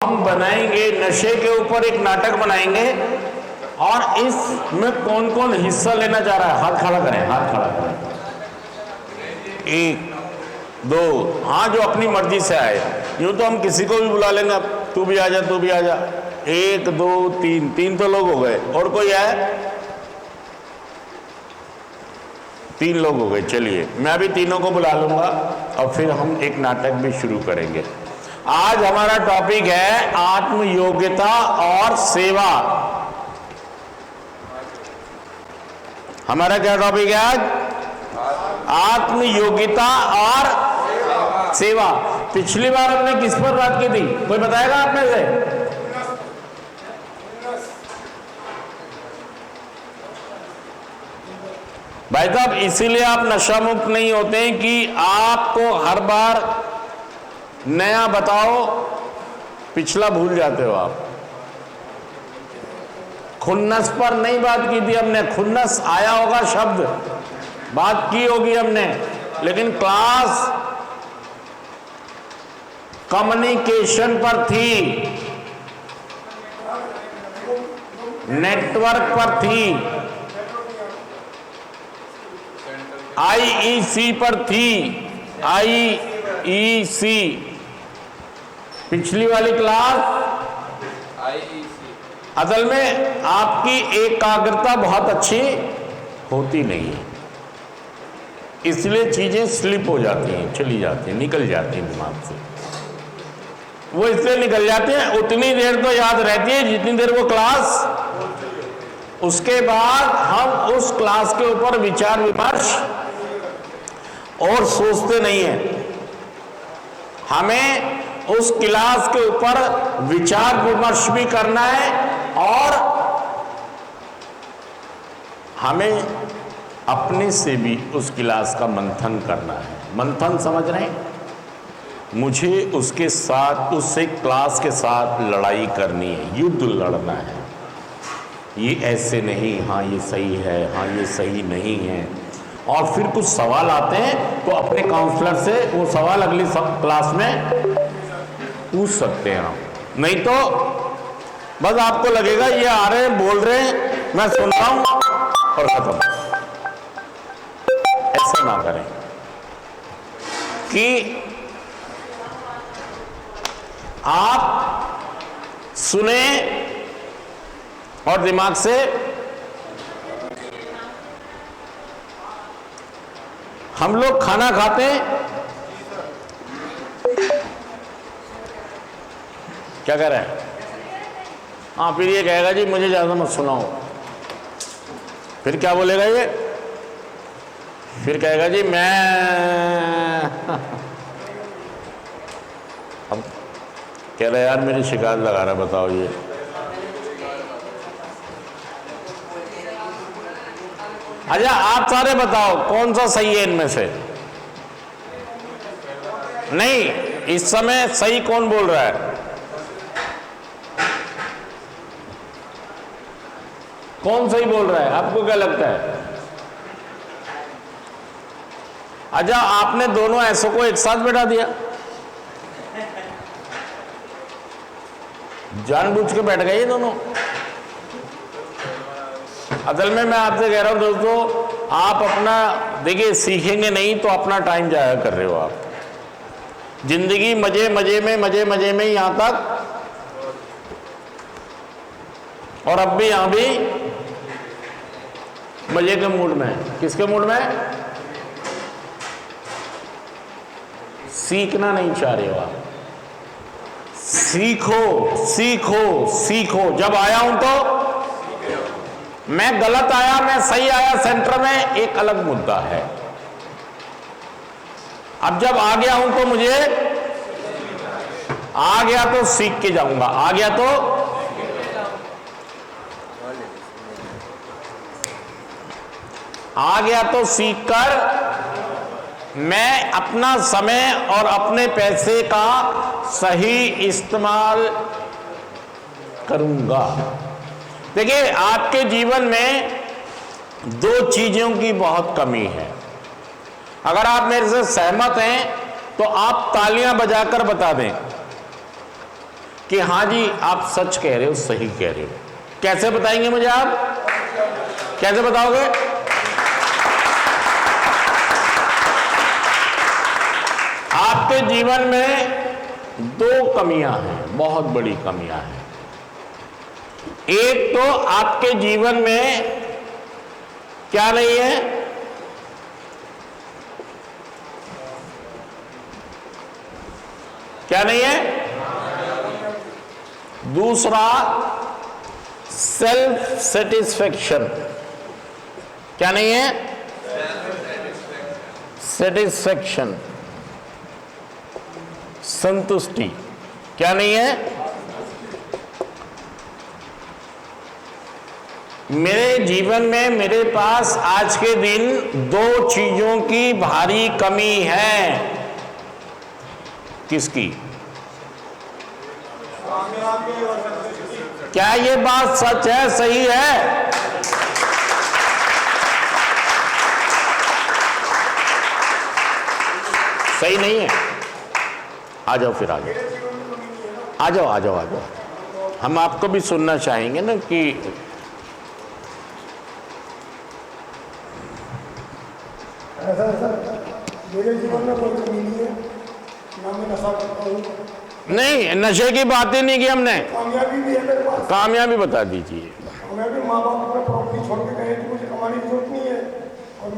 हम बनाएंगे, नशे के ऊपर एक नाटक बनाएंगे। और इसमें कौन कौन हिस्सा लेना चाह रहा है? हाथ खड़ा करें, हाथ खड़ा करें। 1 2, हाँ, जो अपनी मर्जी से आए। यूं तो हम किसी को भी बुला लेंगे, अब तू भी आ जा, तू भी आ जा। 1 2 3, 3 तो लोग हो गए। और कोई है? 3 लोग हो गए। चलिए, मैं भी तीनों को बुला लूंगा और फिर हम एक नाटक भी शुरू करेंगे। आज हमारा टॉपिक है आत्मयोग्यता और सेवा। हमारा क्या टॉपिक है आज? आत्मयोग्यता और सेवा। पिछली बार हमने किस पर बात की थी? कोई बताएगा आप में से? भाई साहब, इसीलिए आप नशा मुक्त नहीं होते हैं कि आपको हर बार नया बताओ, पिछला भूल जाते हो आप। खुन्नस पर नहीं बात की थी हमने। खुन्नस आया होगा शब्द, बात की होगी हमने, लेकिन क्लास कम्युनिकेशन पर थी, नेटवर्क पर थी, आईईसी पर थी। आईईसी पिछली वाली क्लास आईईसी। असल में आपकी एकाग्रता बहुत अच्छी होती नहीं है, इसलिए चीजें स्लिप हो जाती हैं, चली जाती हैं, निकल जाती हैं दिमाग से। वो इसलिए निकल जाती हैं, उतनी देर तो याद रहती है जितनी देर वो क्लास। उसके बाद हम उस क्लास के ऊपर विचार विमर्श और सोचते नहीं है। हमें उस क्लास के ऊपर विचार विमर्श भी करना है और हमें अपने से भी उस क्लास का मंथन करना है। मंथन समझ रहे हैं? मुझे उसके साथ, उससे क्लास के साथ लड़ाई करनी है, युद्ध लड़ना है। ये ऐसे नहीं, हाँ ये सही है, हाँ ये सही नहीं है। और फिर कुछ सवाल आते हैं तो अपने काउंसलर से वो सवाल अगली क्लास में पूछ सकते हैं हम। नहीं तो बस आपको लगेगा ये आ रहे हैं, बोल रहे हैं, मैं सुन रहा हूं और खत्म। ऐसा ना करें कि आप सुने और दिमाग से हम लोग खाना खाते हैं। क्या कह रहे हैं? हाँ, फिर ये कहेगा जी मुझे ज्यादा मत सुनाओ। फिर क्या बोलेगा ये? फिर कहेगा जी मैं अब कह रहा यार मेरी शिकायत लगा रहा, बताओ ये। अच्छा, आप सारे बताओ कौन सा सही है इनमें से? नहीं, इस समय सही कौन बोल रहा है? कौन सही बोल रहा है? आपको क्या लगता है? अच्छा, आपने दोनों ऐसों को एक साथ बैठा दिया, जानबूझ के बैठ गए ये दोनों। असल में मैं आपसे कह रहा हूं दोस्तों, आप अपना देखिए, सीखेंगे नहीं तो अपना टाइम जाया कर रहे हो आप। जिंदगी मजे मजे में, मजे मजे में यहां तक, और अब भी यहां भी मजे के मूड में। किसके मूड में? सीखना नहीं चाह रहे हो आप। सीखो सीखो सीखो। जब आया हूं तो मैं गलत आया, मैं सही आया, सेंटर में एक अलग मुद्दा है। अब जब आ गया हूं तो मुझे आ गया तो सीख के जाऊंगा, आ गया तो सीखकर मैं अपना समय और अपने पैसे का सही इस्तेमाल करूंगा। देखिए, आपके जीवन में 2 चीजों की बहुत कमी है। अगर आप मेरे से सहमत हैं तो आप तालियां बजाकर बता दें। कि हाँ जी आप सच कह रहे हो, सही कह रहे हो। कैसे बताएंगे मुझे आप? कैसे बताओगे? आपके जीवन में दो कमियां हैं, बहुत बड़ी कमियां हैं। एक तो आपके जीवन में क्या नहीं है? क्या नहीं है? दूसरा सेल्फ सेटिस्फेक्शन। क्या नहीं है? सेटिस्फेक्शन, संतुष्टि। क्या नहीं है? मेरे जीवन में मेरे पास आज के दिन दो चीजों की भारी कमी है। किसकी? क्या ये बात सच है, सही है? सही नहीं है? आ जाओ फिर, आ जाओ, आ जाओ, आ जाओ, आ जाओ। हम आपको भी सुनना चाहेंगे ना कि मेरे जीवन में कोई कमी नहीं है, ना मैं नशा करता हूँ। नहीं, नशे की बात ही नहीं की हमने। कामयाबी भी है मेरे पास। कामयाबी बता दीजिए। कामयाबी, माँ बाप अपना प्रॉपर्टी छोड़ के गए कि मुझे कमाने की जरूरत नहीं है, और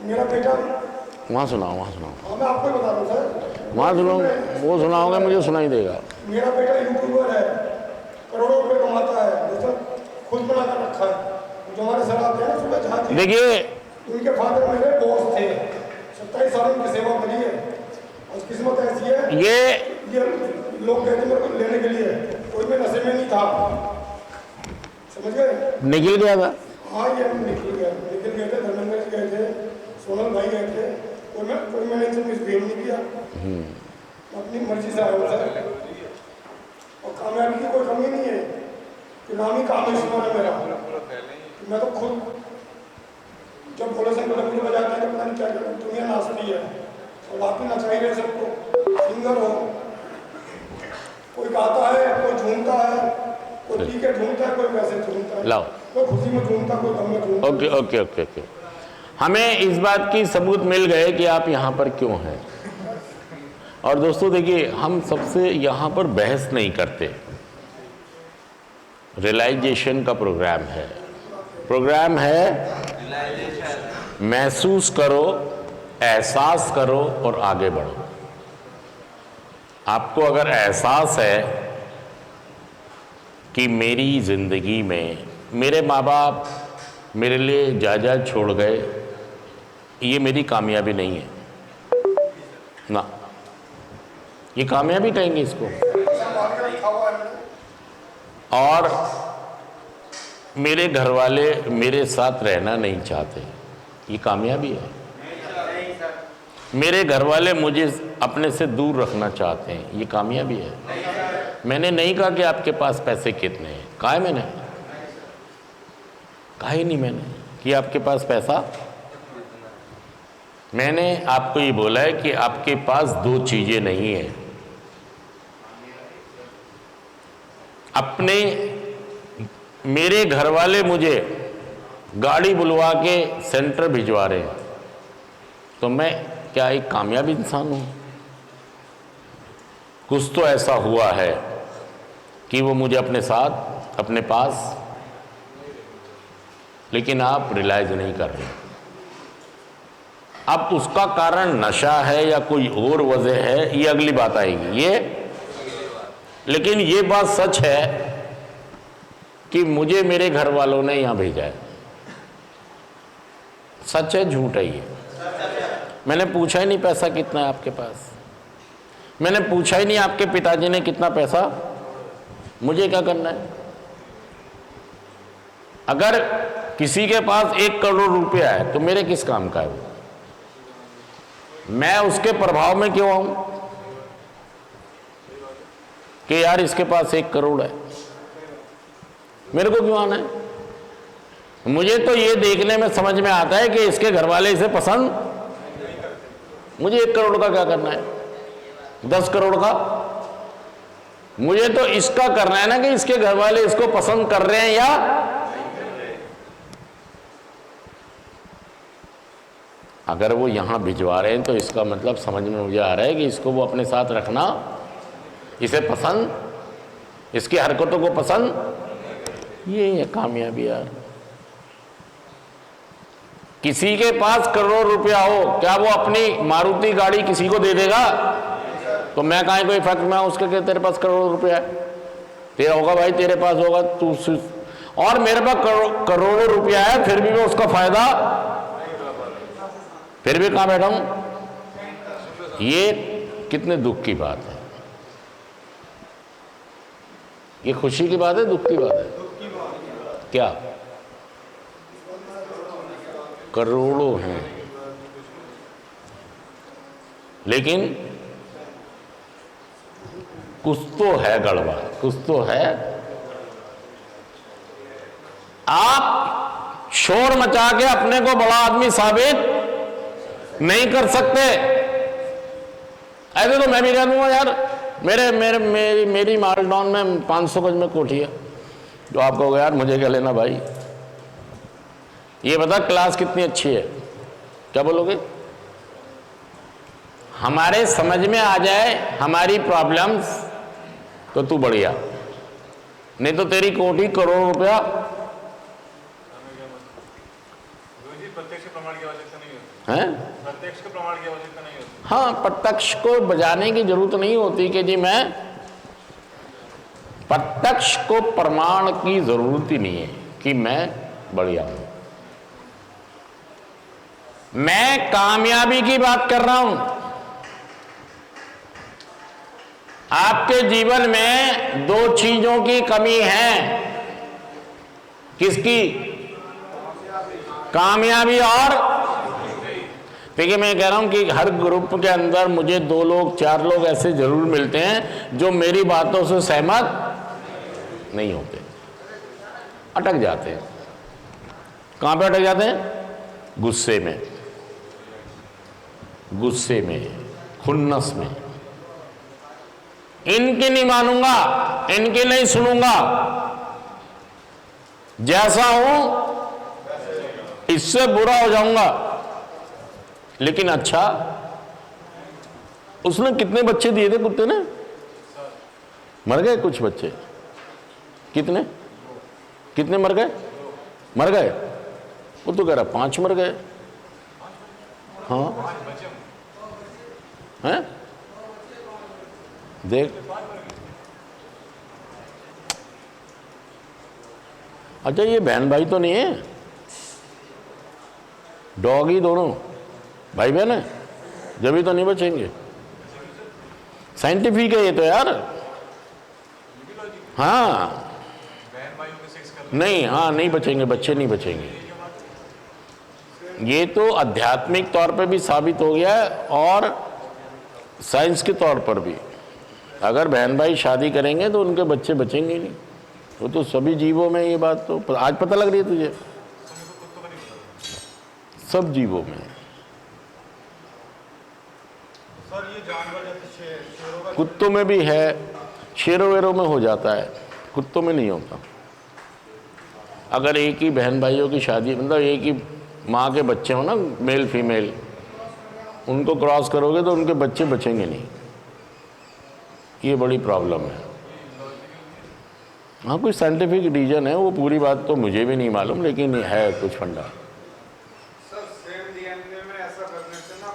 मेरा बेटा वहाँ सुनाओ, वहाँ सुनाओ। हाँ, मैं आपको बता दूँ सर, वहाँ सुनाओ, वो सुनाओगे मुझे सुनाई देगा। मेरा बेटा यूट्यूबर है, करोड़ों रुपए कमाता है, दोस्तों खुद बना कर रखा है। जो हमारे सर आते हैं ना सुबह जहाँ, देखिए उनके फादर मेरे बॉस थे, 27 साल उनकी सेवा करी है, और किस्मत ऐसी है ये लोग कहते मेरे को लेने के लिए, कोई मैं नशे में नहीं था, समझ गए? निकल गया था। हाँ, ये निकल गए थे, धर्मेंद्र जी गए थे, सोनल भाई गए थे, कोई मैंने इनसे मिसबिहेव नहीं किया, अपनी मर्जी से आया सर। और कामयाबी की कोई कमी नहीं है कि नाम ही काम है मेरा। मैं तो खुद जब भोले शंकर मुझे बजाते हैं तो पता नहीं क्या करें, दुनिया नाचती है और आप ही नचाई रहे सबको। सिंगर हो, कोई गाता है, कोई झूमता है, कोई पी के झूमता है, कोई वैसे झूमता है, कोई खुशी में झूमता, कोई गम में झूमता। ओके ओके ओके ओके, हमें इस बात की सबूत मिल गए कि आप यहाँ पर क्यों हैं। और दोस्तों देखिए, हम सबसे यहाँ पर बहस नहीं करते, रियलाइजेशन का प्रोग्राम है महसूस करो, एहसास करो और आगे बढ़ो। आपको अगर एहसास है कि मेरी ज़िंदगी में मेरे माँ बाप मेरे लिए जायदाद छोड़ गए, ये मेरी कामयाबी नहीं है ना, ये कामयाबी कहेंगे इसको। और मेरे घर वाले मेरे साथ रहना नहीं चाहते, ये कामयाबी है। मेरे घर वाले मुझे अपने से दूर रखना चाहते हैं, ये कामयाबी है। मैंने नहीं कहा कि आपके पास पैसे कितने हैं, कहा है मैंने? कहा ही नहीं मैंने कि आपके पास पैसा। मैंने आपको ये बोला है कि आपके पास दो चीजें नहीं है। अपने मेरे घर वाले मुझे गाड़ी बुलवा के सेंटर भिजवा रहे हैं, तो मैं क्या एक कामयाब इंसान हूं? कुछ तो ऐसा हुआ है कि वो मुझे अपने साथ, अपने पास, लेकिन आप रियलाइज नहीं कर रहे। अब उसका कारण नशा है या कोई और वजह है, ये अगली बात आएगी ये। लेकिन ये बात सच है कि मुझे मेरे घर वालों ने यहां भेजा है। सच है झूठ है ये? मैंने पूछा ही नहीं पैसा कितना है आपके पास, मैंने पूछा ही नहीं आपके पिताजी ने कितना पैसा, मुझे क्या करना है? अगर किसी के पास 1 करोड़ रुपया है तो मेरे किस काम का है वो? मैं उसके प्रभाव में क्यों आऊं कि यार इसके पास 1 करोड़ है, मेरे को क्यों आना है? मुझे तो ये देखने में समझ में आता है कि इसके घर वाले इसे पसंद, मुझे 1 करोड़ का क्या करना है, 10 करोड़ का? मुझे तो इसका करना है ना कि इसके घर वाले इसको पसंद कर रहे हैं या अगर वो यहां भिजवा रहे हैं तो इसका मतलब समझ में मुझे आ रहा है कि इसको वो अपने साथ रखना, इसे पसंद, इसकी हरकतों को पसंद। ये है कामयाबी यार। किसी के पास करोड़ रुपया हो, क्या वो अपनी मारुति गाड़ी किसी को दे देगा? तो मैं काहे कोई फर्क में उसके के तेरे पास करोड़ रुपया है, तेरा होगा भाई, तेरे पास होगा तू, और मेरे पास करोड़ों रुपया है फिर भी मैं उसका फायदा, फिर भी कहां बैठा हूं। ये कितने दुख की बात है। ये खुशी की बात है, दुख की बात है? क्या करोड़ों हैं लेकिन कुछ तो है गड़बड़, कुछ तो है। आप शोर मचा के अपने को बड़ा आदमी साबित नहीं कर सकते। ऐसे तो मैं भी कह दूंगा यार, मेरी मालडाउन में 500 गज में कोठी है, तो आप कहोगे यार मुझे क्या लेना भाई, ये बता क्लास कितनी अच्छी है, क्या बोलोगे? हमारे समझ में आ जाए हमारी प्रॉब्लम्स तो तू बढ़िया, नहीं तो तेरी कोठी करोड़ रुपया। हैं? प्रत्यक्ष के प्रमाण की आवश्यकता नहीं होती। हाँ, प्रत्यक्ष को बजाने की जरूरत नहीं होती कि जी मैं, प्रत्यक्ष को प्रमाण की जरूरत ही नहीं है कि मैं बढ़िया हूं। मैं कामयाबी की बात कर रहा हूं। आपके जीवन में दो चीजों की कमी है। किसकी? कामयाबी और, देखिए मैं कह रहा हूं कि हर ग्रुप के अंदर मुझे 2 लोग 4 लोग ऐसे जरूर मिलते हैं जो मेरी बातों से सहमत नहीं होते, अटक जाते हैं। कहां पे अटक जाते हैं? गुस्से में, गुस्से में, खुन्नस में। इनकी नहीं मानूंगा, इनकी नहीं सुनूंगा, जैसा हूं इससे बुरा हो जाऊंगा। लेकिन अच्छा, उसने कितने बच्चे दिए थे कुत्ते ने? मर गए कुछ बच्चे? कितने कितने मर गए? मर गए? वो तो कह रहा 5 मर गए। हाँ हैं? देख, अच्छा ये बहन भाई तो नहीं है, डॉगी दोनों भाई बहन है, जब भी तो नहीं बचेंगे। साइंटिफिक है ये तो यार। हाँ नहीं, हाँ नहीं बचेंगे, बच्चे नहीं बचेंगे। ये तो आध्यात्मिक तौर पे भी साबित हो गया है और साइंस के तौर पर भी। अगर बहन भाई शादी करेंगे तो उनके बच्चे बचेंगे नहीं। वो तो सभी जीवों में ये बात तो आज पता लग रही है तुझे, सब जीवों में। सर ये जानवर जैसे शेरों का, कुत्तों में भी है, शेरों वेरों में हो जाता है, कुत्तों में नहीं होता। अगर एक ही बहन भाइयों की शादी, मतलब एक ही माँ के बच्चे हो ना, मेल फीमेल, उनको क्रॉस करोगे तो उनके बच्चे बचेंगे नहीं। ये बड़ी प्रॉब्लम है। हाँ कुछ साइंटिफिक रीजन है, वो पूरी बात तो मुझे भी नहीं मालूम, लेकिन है कुछ फंडा। सर सेम डीएनए में ऐसा करने से ना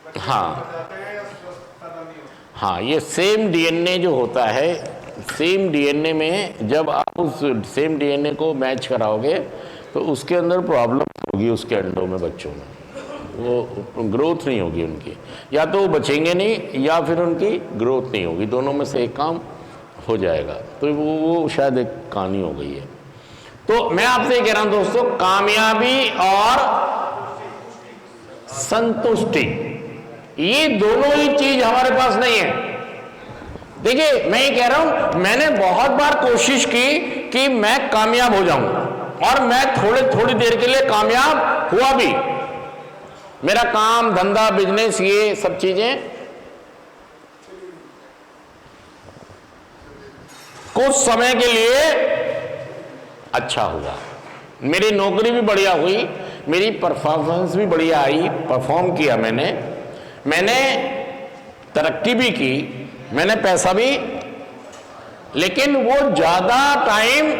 बच्चे हाँ हो जाते हैं या पैदा नहीं होते? हाँ, ये सेम डीएनए जो होता है, सेम डीएनए में जब आप उस सेम डीएनए को मैच कराओगे तो उसके अंदर प्रॉब्लम होगी, उसके अंडों में, बच्चों में वो ग्रोथ नहीं होगी उनकी, या तो वो बचेंगे नहीं या फिर उनकी ग्रोथ नहीं होगी, दोनों में से एक काम हो जाएगा। तो वो शायद एक कहानी हो गई है। तो मैं आपसे ये कह रहा हूं दोस्तों, कामयाबी और संतुष्टि, ये दोनों ही चीज हमारे पास नहीं है। देखिए मैं ये कह रहा हूं, मैंने बहुत बार कोशिश की कि मैं कामयाब हो जाऊं और मैं थोड़ी देर के लिए कामयाब हुआ भी। मेरा काम धंधा बिजनेस ये सब चीजें कुछ समय के लिए अच्छा हुआ, मेरी नौकरी भी बढ़िया हुई, मेरी परफॉर्मेंस भी बढ़िया आई, परफॉर्म किया मैंने तरक्की भी की, मैंने पैसा भी, लेकिन वो ज्यादा टाइम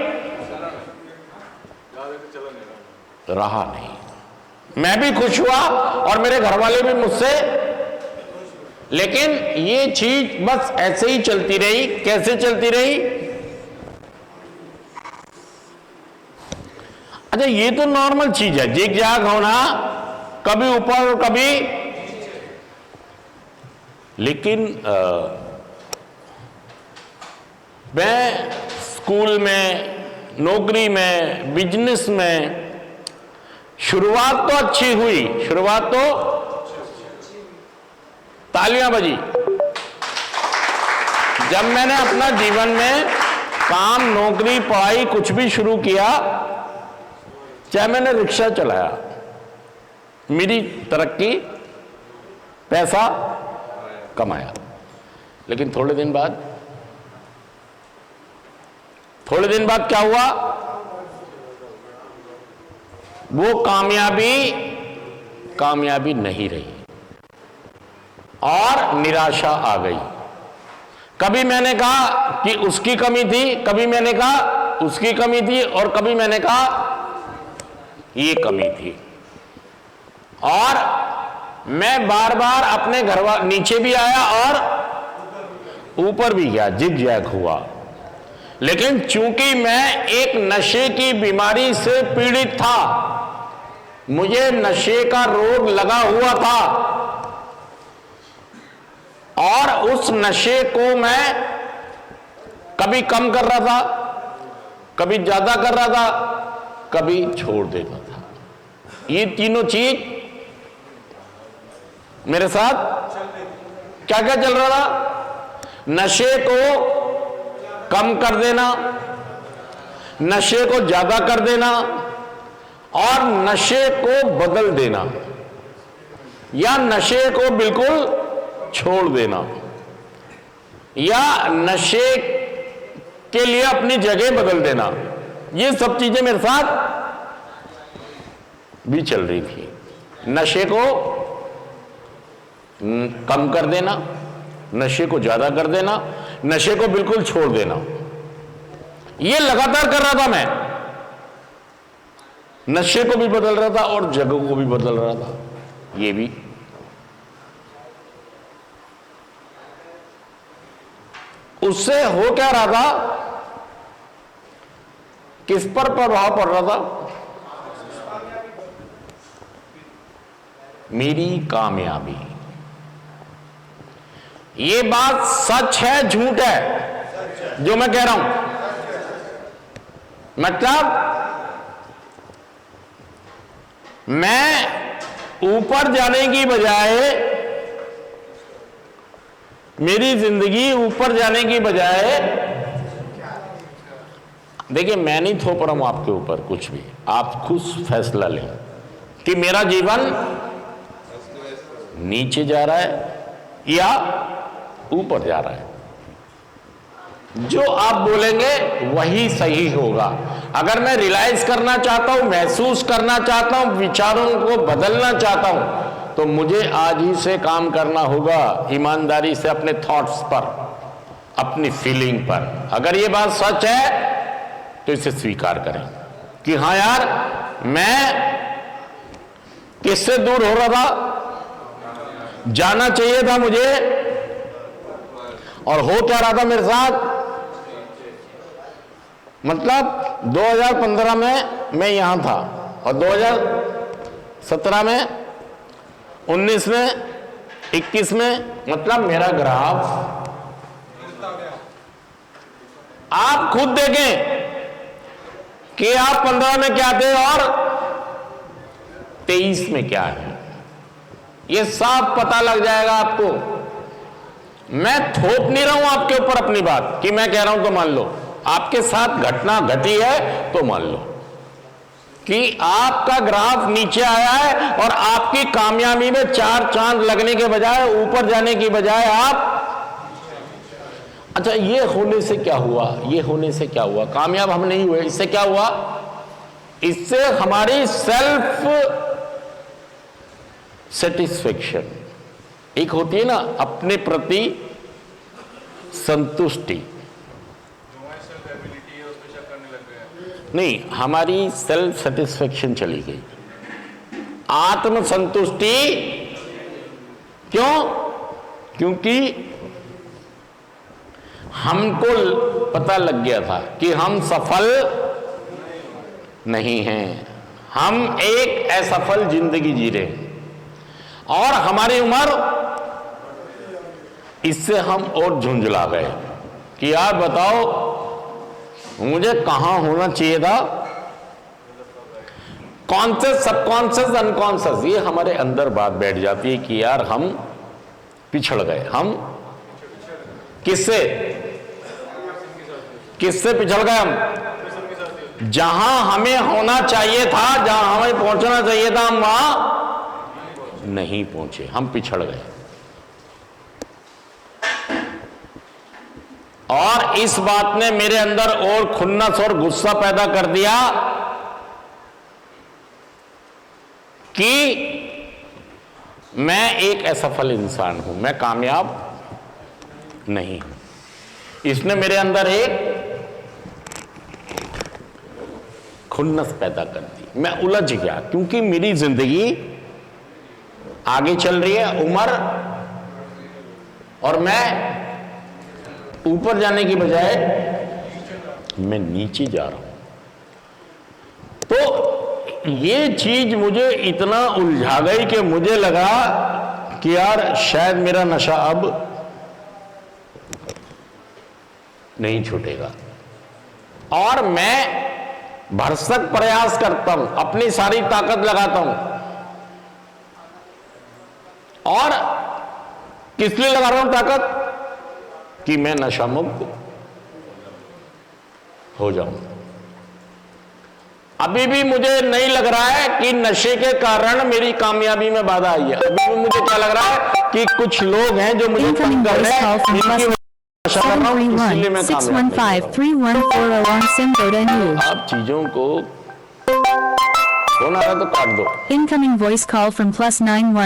रहा नहीं। मैं भी खुश हुआ और मेरे घर वाले भी मुझसे, लेकिन ये चीज बस ऐसे ही चलती रही। कैसे चलती रही? अच्छा, ये तो नॉर्मल चीज है, जिग जाग होना, कभी ऊपर कभी, लेकिन मैं स्कूल में, नौकरी में, बिजनेस में शुरुआत तो अच्छी हुई, शुरुआत तो तालियां बजी। जब मैंने अपना जीवन में काम, नौकरी, पढ़ाई कुछ भी शुरू किया, चाहे मैंने रिक्शा चलाया, मेरी तरक्की, पैसा कमाया। लेकिन थोड़े दिन बाद क्या हुआ? वो कामयाबी नहीं रही और निराशा आ गई। कभी मैंने कहा कि उसकी कमी थी, कभी मैंने कहा उसकी कमी थी, और कभी मैंने कहा ये कमी थी। और मैं बार बार अपने घर नीचे भी आया और ऊपर भी गया, जिग जैग हुआ। लेकिन चूंकि मैं एक नशे की बीमारी से पीड़ित था, मुझे नशे का रोग लगा हुआ था, और उस नशे को मैं कभी कम कर रहा था, कभी ज्यादा कर रहा था, कभी छोड़ देता था। ये तीनों चीज मेरे साथ क्या क्या चल रहा था? नशे को कम कर देना, नशे को ज्यादा कर देना, और नशे को बदल देना, या नशे को बिल्कुल छोड़ देना, या नशे के लिए अपनी जगह बदल देना। ये सब चीजें मेरे साथ भी चल रही थी। नशे को कम कर देना, नशे को ज्यादा कर देना, नशे को बिल्कुल छोड़ देना, ये लगातार कर रहा था मैं। नशे को भी बदल रहा था और जगह को भी बदल रहा था। ये भी उससे हो क्या रहा था? किस पर प्रभाव पड़ रहा था? मेरी कामयाबी। ये बात सच है झूठ है जो मैं कह रहा हूं? मतलब मैं ऊपर जाने की बजाय, मेरी जिंदगी ऊपर जाने की बजाय, देखिए मैं नहीं थोप रहा हूं आपके ऊपर कुछ भी, आप खुद फैसला लें कि मेरा जीवन नीचे जा रहा है या ऊपर जा रहा है। जो आप बोलेंगे वही सही होगा। अगर मैं रियलाइज करना चाहता हूं, महसूस करना चाहता हूं, विचारों को बदलना चाहता हूं, तो मुझे आज ही से काम करना होगा, ईमानदारी से अपने थॉट्स पर, अपनी फीलिंग पर। अगर ये बात सच है तो इसे स्वीकार करें कि हाँ यार, मैं किससे दूर हो रहा था, जाना चाहिए था मुझे, और हो क्या रहा था मेरे साथ। मतलब 2015 में मैं यहां था, और 2017 में, 19 में, 21 में, मतलब मेरा ग्राफ आप खुद देखें कि आप 15 में क्या थे और 23 में क्या है। ये साफ पता लग जाएगा आपको। मैं थोप नहीं रहा हूं आपके ऊपर अपनी बात कि मैं कह रहा हूं तो मान लो, आपके साथ घटना घटी है तो मान लो कि आपका ग्राफ नीचे आया है, और आपकी कामयाबी में 4 चांद लगने के बजाय, ऊपर जाने की बजाय आप, अच्छा, ये होने से क्या हुआ, ये होने से क्या हुआ? कामयाब हम नहीं हुए, इससे क्या हुआ? इससे हमारी सेल्फ सेटिस्फेक्शन, एक होती है ना अपने प्रति संतुष्टि, नहीं, हमारी सेल्फ सेटिस्फेक्शन चली गई, आत्म संतुष्टि। क्यों? क्योंकि हमको पता लग गया था कि हम सफल नहीं हैं, हम एक असफल जिंदगी जी रहे हैं, और हमारी उम्र, इससे हम और झुंझला गए कि यार बताओ मुझे कहां होना चाहिए था। कॉन्शियस, सबकॉन्शियस, अनकॉन्शियस, ये हमारे अंदर बात बैठ जाती है कि यार हम पिछड़ गए। हम किससे पिछड़ गए? हम जहां हमें होना चाहिए था, जहां हमें पहुंचना चाहिए था, हम वहां नहीं पहुंचे, हम पिछड़ गए। और इस बात ने मेरे अंदर और खुन्नस और गुस्सा पैदा कर दिया कि मैं एक असफल इंसान हूं, मैं कामयाब नहीं हूं। इसने मेरे अंदर एक खुन्नस पैदा कर दी, मैं उलझ गया, क्योंकि मेरी जिंदगी आगे चल रही है, उम्र, और मैं ऊपर जाने की बजाय मैं नीचे जा रहा हूं। तो ये चीज मुझे इतना उलझा गई कि मुझे लगा कि यार शायद मेरा नशा अब नहीं छूटेगा, और मैं भरसक प्रयास करता हूं, अपनी सारी ताकत लगाता हूं, और किस लिए लगा रहा हूं ताकत? कि मैं नशा मुक्त हो जाऊं। अभी भी मुझे नहीं लग रहा है कि नशे के कारण मेरी कामयाबी में बाधा आई है। अभी भी मुझे क्या लग रहा है कि कुछ लोग हैं जो मुझे तंग कर रहे हैं, इनकी नशा कर रहा हूं, इसलिए मैं कामयाब नहीं। आप चीजों को, फोन आ रहा तो काट दो। Incoming voice call from +91